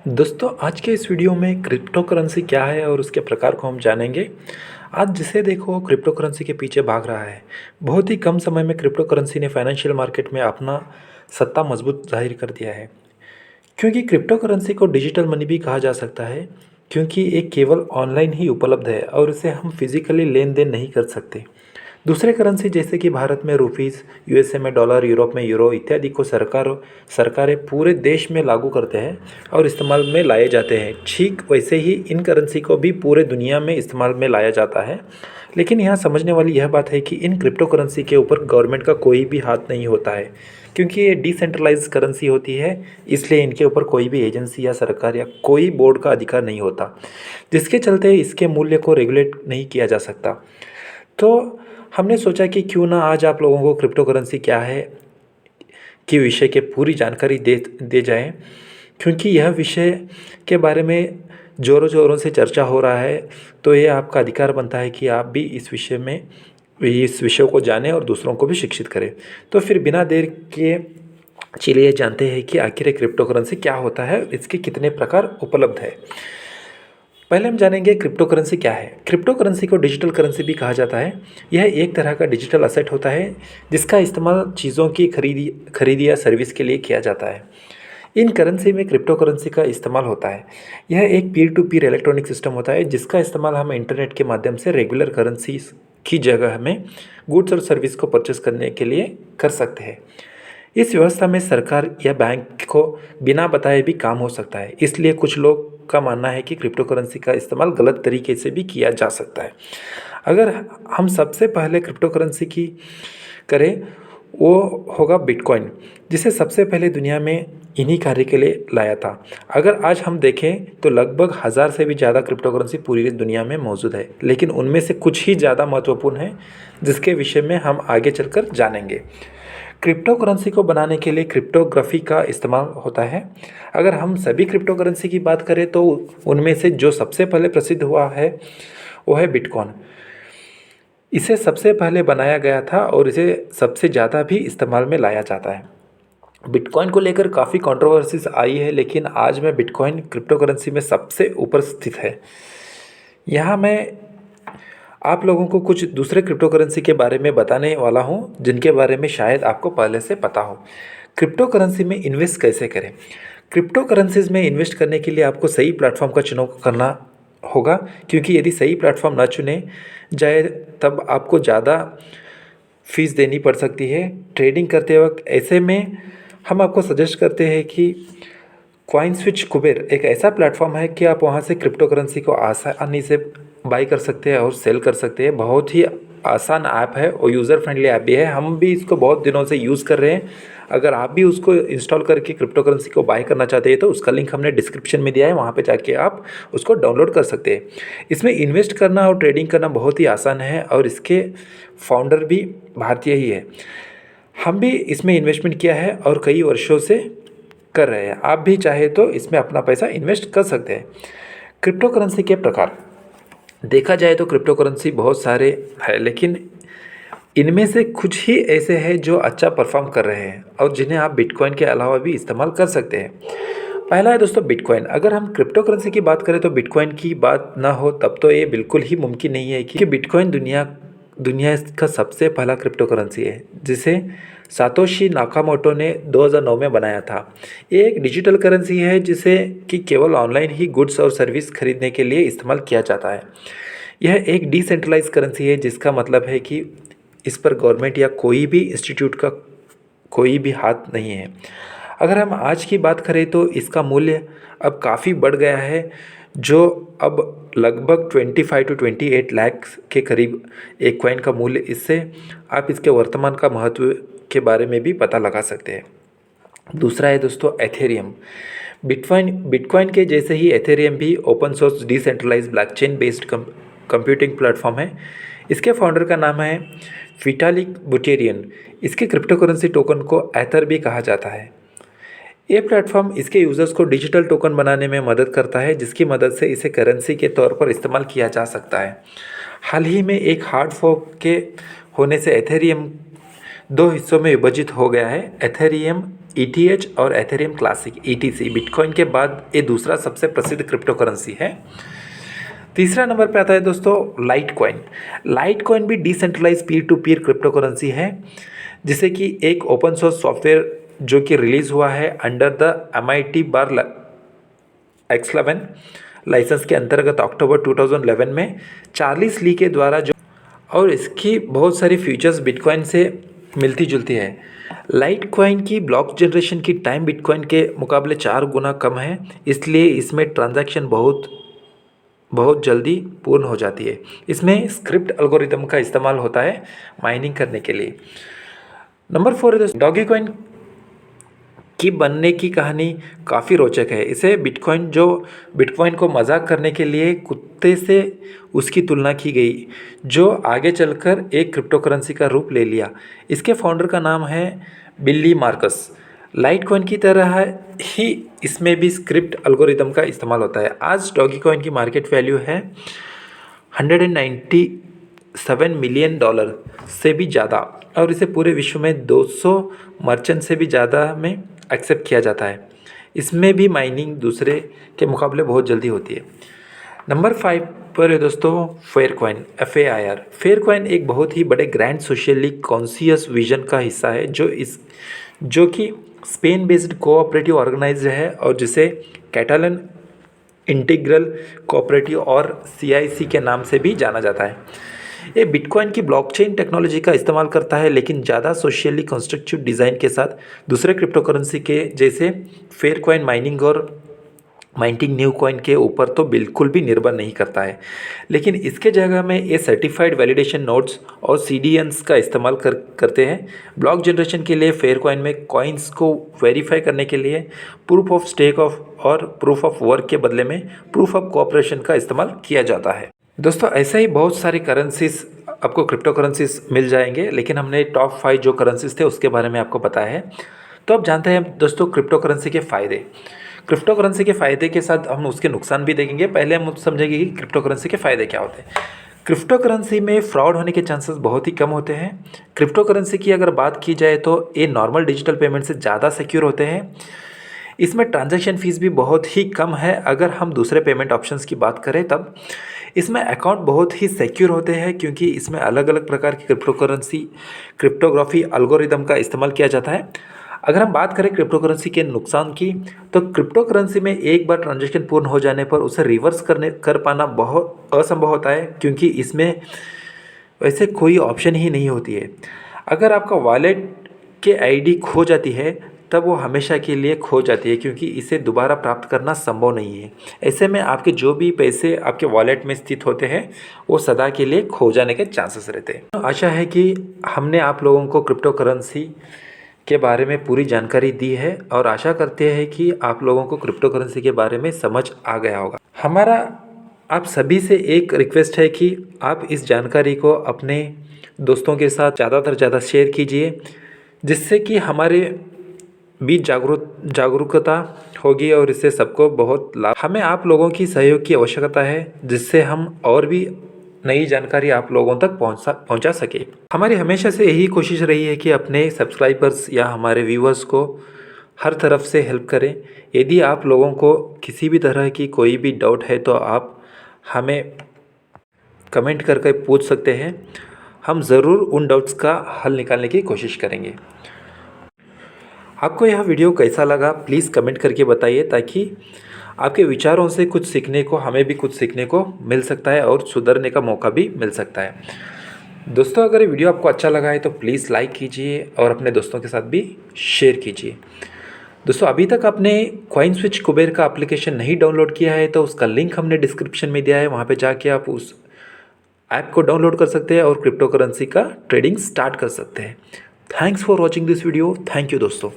दोस्तों आज के इस वीडियो में क्रिप्टो करेंसी क्या है और उसके प्रकार को हम जानेंगे। आज जिसे देखो क्रिप्टो करेंसी के पीछे भाग रहा है। बहुत ही कम समय में क्रिप्टो करेंसी ने फाइनेंशियल मार्केट में अपना सत्ता मजबूत जाहिर कर दिया है। क्योंकि क्रिप्टो करेंसी को डिजिटल मनी भी कहा जा सकता है, क्योंकि ये केवल ऑनलाइन ही उपलब्ध है और इसे हम फिजिकली लेन देन नहीं कर सकते। दूसरे करेंसी जैसे कि भारत में रुपीस, यूएसए में डॉलर, यूरोप में यूरो इत्यादि को सरकारें पूरे देश में लागू करते हैं और इस्तेमाल में लाए जाते हैं। ठीक वैसे ही इन करेंसी को भी पूरे दुनिया में इस्तेमाल में लाया जाता है। लेकिन यहाँ समझने वाली यह बात है कि इन क्रिप्टो करेंसी के ऊपर गवर्नमेंट का कोई भी हाथ नहीं होता है, क्योंकि ये डिसेंट्रलाइज करेंसी होती है। इसलिए इनके ऊपर कोई भी एजेंसी या सरकार या कोई बोर्ड का अधिकार नहीं होता, जिसके चलते इसके मूल्य को रेगुलेट नहीं किया जा सकता। तो हमने सोचा कि क्यों ना आज आप लोगों को क्रिप्टो करेंसी क्या है के विषय के पूरी जानकारी दे जाए, क्योंकि यह विषय के बारे में ज़ोरों ज़ोरों से चर्चा हो रहा है। तो ये आपका अधिकार बनता है कि आप भी इस विषय को जानें और दूसरों को भी शिक्षित करें। तो फिर बिना देर के चलिए जानते हैं कि आखिर क्रिप्टो करेंसी क्या होता है, इसके कितने प्रकार उपलब्ध है। पहले हम जानेंगे क्रिप्टो करेंसी क्या है। क्रिप्टो करेंसी को डिजिटल करेंसी भी कहा जाता है। यह एक तरह का डिजिटल असेट होता है जिसका इस्तेमाल चीज़ों की खरीदी या सर्विस के लिए किया जाता है। इन करेंसी में क्रिप्टो करेंसी का इस्तेमाल होता है। यह एक पीर टू पीर इलेक्ट्रॉनिक सिस्टम होता है जिसका इस्तेमाल हम इंटरनेट के माध्यम से रेगुलर करेंसी की जगह हमें गुड्स और सर्विस को परचेस करने के लिए कर सकते हैं। इस व्यवस्था में सरकार या बैंक को बिना बताए भी काम हो सकता है। इसलिए कुछ लोग का मानना है कि क्रिप्टो करेंसी का इस्तेमाल गलत तरीके से भी किया जा सकता है। अगर हम सबसे पहले क्रिप्टो करेंसी की करें, वो होगा बिटकॉइन, जिसे सबसे पहले दुनिया में इन्हीं कार्य के लिए लाया था। अगर आज हम देखें तो लगभग 1000 से भी ज़्यादा क्रिप्टो करेंसी पूरी दुनिया में मौजूद है, लेकिन उनमें से कुछ ही ज़्यादा महत्वपूर्ण है जिसके विषय में हम आगे चलकर जानेंगे। क्रिप्टो करेंसी को बनाने के लिए क्रिप्टोग्राफी का इस्तेमाल होता है। अगर हम सभी क्रिप्टो करेंसी की बात करें तो उनमें से जो सबसे पहले प्रसिद्ध हुआ है वो है बिटकॉइन। इसे सबसे पहले बनाया गया था और इसे सबसे ज़्यादा भी इस्तेमाल में लाया जाता है। बिटकॉइन को लेकर काफ़ी कंट्रोवर्सीज आई है, लेकिन आज में बिटकॉइन क्रिप्टो करेंसी में सबसे ऊपर स्थित है। यहाँ मैं आप लोगों को कुछ दूसरे क्रिप्टो करेंसी के बारे में बताने वाला हूँ जिनके बारे में शायद आपको पहले से पता हो। क्रिप्टो करेंसी में इन्वेस्ट कैसे करें। क्रिप्टो करेंसीज में इन्वेस्ट करने के लिए आपको सही प्लेटफॉर्म का चुनाव करना होगा, क्योंकि यदि सही प्लेटफॉर्म ना चुने जाए तब आपको ज़्यादा फीस देनी पड़ सकती है ट्रेडिंग करते वक्त। ऐसे में हम आपको सजेस्ट करते हैं कि कॉइनस्विच कुबेर एक ऐसा प्लेटफॉर्म है कि आप वहाँ से क्रिप्टो करेंसी को आसानी से बाई कर सकते हैं और सेल कर सकते हैं। बहुत ही आसान ऐप है और यूज़र फ्रेंडली ऐप भी है। हम भी इसको बहुत दिनों से यूज़ कर रहे हैं। अगर आप भी उसको इंस्टॉल करके क्रिप्टो करेंसी को बाय करना चाहते हैं तो उसका लिंक हमने डिस्क्रिप्शन में दिया है, वहाँ पे जाके आप उसको डाउनलोड कर सकते हैं। इसमें इन्वेस्ट करना और ट्रेडिंग करना बहुत ही आसान है और इसके फाउंडर भी भारतीय ही है। हम भी इसमें इन्वेस्टमेंट किया है और कई वर्षों से कर रहे हैं। आप भी चाहे तो इसमें अपना पैसा इन्वेस्ट कर सकते हैं। क्रिप्टो करेंसी के प्रकार देखा जाए तो क्रिप्टो करेंसी बहुत सारे हैं, लेकिन इनमें से कुछ ही ऐसे हैं जो अच्छा परफॉर्म कर रहे हैं और जिन्हें आप बिटकॉइन के अलावा भी इस्तेमाल कर सकते हैं। पहला है दोस्तों बिटकॉइन। अगर हम क्रिप्टो करेंसी की बात करें तो बिटकॉइन की बात ना हो तब तो ये बिल्कुल ही मुमकिन नहीं है कि बिटकॉइन दुनिया का सबसे पहला क्रिप्टो करेंसी है, जिसे सातोशी नाकामोटो ने 2009 में बनाया था। ये एक डिजिटल करेंसी है जिसे कि केवल ऑनलाइन ही गुड्स और सर्विस खरीदने के लिए इस्तेमाल किया जाता है। यह एक डिसेंट्रलाइज करेंसी है, जिसका मतलब है कि इस पर गवर्नमेंट या कोई भी इंस्टीट्यूट का कोई भी हाथ नहीं है। अगर हम आज की बात करें तो इसका मूल्य अब काफ़ी बढ़ गया है, जो अब लगभग 25 to 28 लाख के करीब एक कॉइन का मूल्य। इससे आप इसके वर्तमान का महत्व के बारे में भी पता लगा सकते हैं। दूसरा है दोस्तों एथेरियम। बिटकॉइन के जैसे ही एथेरियम भी open source decentralise blockchain based computing platform है। इसके फाउंडर का नाम है विटालिक बुटेरियन। इसके क्रिप्टो करेंसी टोकन को एथर भी कहा जाता है। ये प्लेटफॉर्म इसके यूज़र्स को डिजिटल टोकन बनाने में मदद करता है, जिसकी मदद से इसे करेंसी के तौर पर इस्तेमाल किया जा सकता है। हाल ही में एक हार्ड फोर्क के होने से एथेरियम दो हिस्सों में विभाजित हो गया है। एथेरियम ETH और एथेरियम क्लासिक ETC बिटकॉइन के बाद ये दूसरा सबसे प्रसिद्ध क्रिप्टो करेंसी है। तीसरा नंबर पे आता है दोस्तों लाइटकॉइन। लाइटकॉइन भी decentralise peer to peer crypto currency है, जिसे कि एक ओपन सोर्स सॉफ्टवेयर जो कि रिलीज़ हुआ है अंडर द MIT बार X11 लाइसेंस के अंतर्गत अक्टूबर 2011 में चार्ल्स ली के द्वारा जो, और इसकी बहुत सारी फीचर्स बिटकॉइन से मिलती जुलती है। लाइटकॉइन की ब्लॉक जनरेशन की टाइम बिटकॉइन के मुकाबले 4 गुना कम है, इसलिए इसमें ट्रांजैक्शन बहुत जल्दी पूर्ण हो जाती है। इसमें स्क्रिप्ट एल्गोरिदम का इस्तेमाल होता है माइनिंग करने के लिए। नंबर 4 है दोस्तों डॉगी कॉइन की बनने की कहानी काफ़ी रोचक है। इसे बिटकॉइन को मजाक करने के लिए कुत्ते से उसकी तुलना की गई, जो आगे चलकर एक क्रिप्टो करेंसी का रूप ले लिया। इसके फाउंडर का नाम है बिली मार्कस। लाइटकॉइन की तरह ही इसमें भी स्क्रिप्ट एल्गोरिदम का इस्तेमाल होता है। आज डॉगी कॉइन की मार्केट वैल्यू है $197 मिलियन से भी ज़्यादा, और इसे पूरे विश्व में 200 मर्चेंट से भी ज़्यादा में एक्सेप्ट किया जाता है। इसमें भी माइनिंग दूसरे के मुकाबले बहुत जल्दी होती है। नंबर 5 पर है दोस्तों फेयरकॉइन FAIR। फेयरकॉइन एक बहुत ही बड़े ग्रैंड सोशली कॉन्शियस विजन का हिस्सा है, जो कि स्पेन बेस्ड कोऑपरेटिव ऑर्गेनाइज्ड है और जिसे कैटालन इंटीग्रल कोऑपरेटिव और CIC के नाम से भी जाना जाता है। ये बिटकॉइन की ब्लॉकचेन टेक्नोलॉजी का इस्तेमाल करता है, लेकिन ज़्यादा सोशली कंस्ट्रक्टिव डिज़ाइन के साथ दूसरे क्रिप्टो करेंसी के जैसे फेयरकॉइन माइनिंग न्यू कॉइन के ऊपर तो बिल्कुल भी निर्भर नहीं करता है। लेकिन इसके जगह में ये सर्टिफाइड वैलिडेशन नोड्स और CDNs का इस्तेमाल करते हैं। ब्लॉक जनरेशन के लिए फेयरकॉइन में कॉइन्स को वेरीफाई करने के लिए प्रूफ ऑफ स्टेक और प्रूफ ऑफ वर्क के बदले में प्रूफ ऑफ कोऑपरेशन का इस्तेमाल किया जाता है। दोस्तों ऐसे ही बहुत सारी करेंसीज आपको क्रिप्टो करेंसीज मिल जाएंगे, लेकिन हमने टॉप 5 जो करेंसीज थे उसके बारे में आपको बताया है। तो अब जानते हैं दोस्तों क्रिप्टो करेंसी के फ़ायदे। क्रिप्टो करेंसी के फ़ायदे के साथ हम उसके नुकसान भी देखेंगे। पहले हम समझेंगे कि क्रिप्टो करेंसी के फ़ायदे क्या होते हैं। क्रिप्टो करेंसी में फ्रॉड होने के चांसेस बहुत ही कम होते हैं। क्रिप्टो करेंसी की अगर बात की जाए तो ये नॉर्मल डिजिटल पेमेंट से ज़्यादा सिक्योर होते हैं। इसमें ट्रांजैक्शन फ़ीस भी बहुत ही कम है। अगर हम दूसरे पेमेंट ऑप्शंस की बात करें तब इसमें अकाउंट बहुत ही सिक्योर होते हैं, क्योंकि इसमें अलग अलग प्रकार की क्रिप्टोग्राफी एल्गोरिदम का इस्तेमाल किया जाता है। अगर हम बात करें क्रिप्टो करेंसी के नुकसान की, तो क्रिप्टो करेंसी में एक बार ट्रांजैक्शन पूर्ण हो जाने पर उसे रिवर्स कर पाना बहुत असंभव होता है, क्योंकि इसमें वैसे कोई ऑप्शन ही नहीं होती है। अगर आपका वॉलेट के ID खो जाती है तब वो हमेशा के लिए खो जाती है, क्योंकि इसे दोबारा प्राप्त करना संभव नहीं है। ऐसे में आपके जो भी पैसे आपके वॉलेट में स्थित होते हैं वो सदा के लिए खो जाने के चांसेस रहते हैं। तो आशा है कि हमने आप लोगों को क्रिप्टो करेंसी के बारे में पूरी जानकारी दी है, और आशा करते हैं कि आप लोगों को क्रिप्टो करेंसी के बारे में समझ आ गया होगा। हमारा आप सभी से एक रिक्वेस्ट है कि आप इस जानकारी को अपने दोस्तों के साथ ज़्यादा शेयर कीजिए, जिससे कि हमारे बीच जागरूकता होगी और इससे सबको बहुत लाभ। हमें आप लोगों की सहयोग की आवश्यकता है, जिससे हम और भी नई जानकारी आप लोगों तक पहुंचा सके। हमारी हमेशा से यही कोशिश रही है कि अपने सब्सक्राइबर्स या हमारे व्यूअर्स को हर तरफ से हेल्प करें। यदि आप लोगों को किसी भी तरह की कोई भी डाउट है तो आप हमें कमेंट करके पूछ सकते हैं। हम ज़रूर उन डाउट्स का हल निकालने की कोशिश करेंगे। आपको यह वीडियो कैसा लगा प्लीज़ कमेंट करके बताइए, ताकि आपके विचारों से कुछ सीखने को, हमें भी कुछ सीखने को मिल सकता है और सुधरने का मौका भी मिल सकता है। दोस्तों अगर ये वीडियो आपको अच्छा लगा है तो प्लीज़ लाइक कीजिए और अपने दोस्तों के साथ भी शेयर कीजिए। दोस्तों अभी तक आपने कॉइनस्विच कुबेर का एप्लीकेशन नहीं डाउनलोड किया है तो उसका लिंक हमने डिस्क्रिप्शन में दिया है, वहाँ पे जाके आप उस ऐप को डाउनलोड कर सकते हैं और क्रिप्टो करेंसी का ट्रेडिंग स्टार्ट कर सकते हैं। Thanks for watching this video. Thank you दोस्तों।